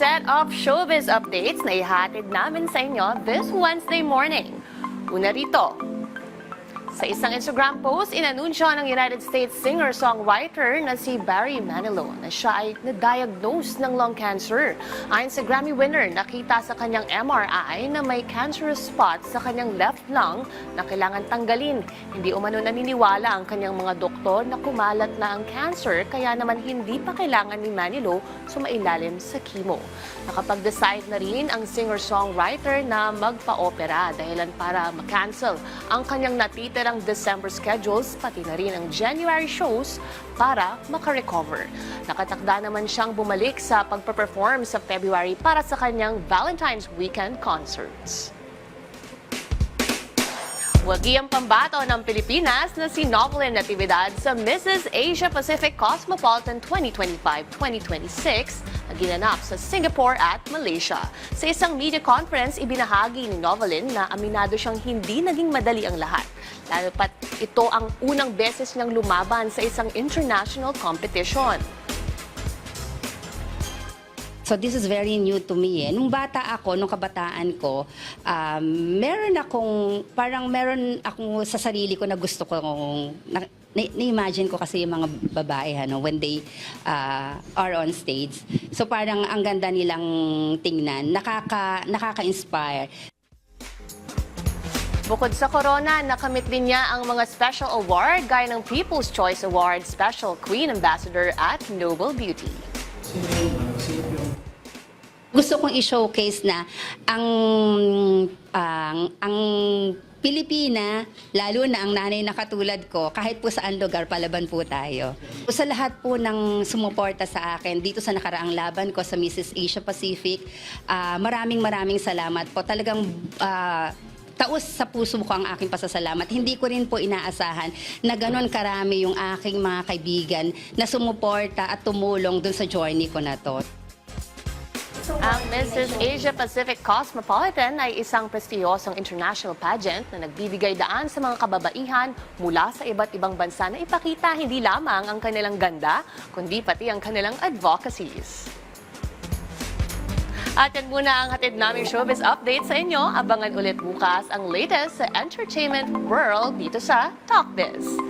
set of showbiz updates na ihatid namin sa inyo this Wednesday morning. Una rito, sa isang Instagram post, inanunsyo ng United States singer-songwriter na si Barry Manilow na siya ay na-diagnose ng lung cancer. Ayon sa Grammy winner, nakita sa kanyang MRI na may cancerous spot sa kanyang left lung na kailangan tanggalin. Hindi umano naniniwala ang kanyang mga doktor na kumalat na ang cancer, kaya naman hindi pa kailangan ni Manilow sumailalim sa chemo. Nakapag-decide na rin ang singer-songwriter na magpa-opera dahilan para ma-cancel ang kanyang natitirang December schedules, pati na rin ang January shows para makarecover. Nakatakda naman siyang bumalik sa pagpa-perform sa February para sa kanyang Valentine's Weekend concerts. Wagi ang pambato ng Pilipinas na si Novelyn Natividad sa Mrs. Asia Pacific Cosmopolitan 2025-2026 na ginanap sa Singapore at Malaysia. Sa isang media conference, ibinahagi ni Novelyn na aminado siyang hindi naging madali ang lahat. Lalo pat ito ang unang beses niyang lumaban sa isang international competition. So this is very new to me. Nung bata ako, nung kabataan ko, meron akong sa sarili ko na gusto kong, na-imagine ko kasi yung mga babae, when they are on stage. So parang ang ganda nilang tingnan, nakaka-inspire. Bukod sa corona, nakamit din niya ang mga special award gaya ng People's Choice Award, Special Queen Ambassador at Noble Beauty. Gusto kong i-showcase na ang Pilipina, lalo na ang nanay na katulad ko, kahit po saan lugar, palaban po tayo. Sa lahat po ng sumuporta sa akin dito sa nakaraang laban ko sa Mrs. Asia Pacific, maraming salamat po. Talagang taos sa puso ko ang aking pasasalamat. Hindi ko rin po inaasahan na ganon karami yung aking mga kaibigan na sumuporta at tumulong dun sa journey ko na to. Ang Mrs. Asia Pacific Cosmopolitan ay isang prestiyosong international pageant na nagbibigay daan sa mga kababaihan mula sa iba't ibang bansa na ipakita hindi lamang ang kanilang ganda, kundi pati ang kanilang advocacies. At yan muna ang hatid naming showbiz update sa inyo. Abangan ulit bukas ang latest sa entertainment world dito sa Talk Biz.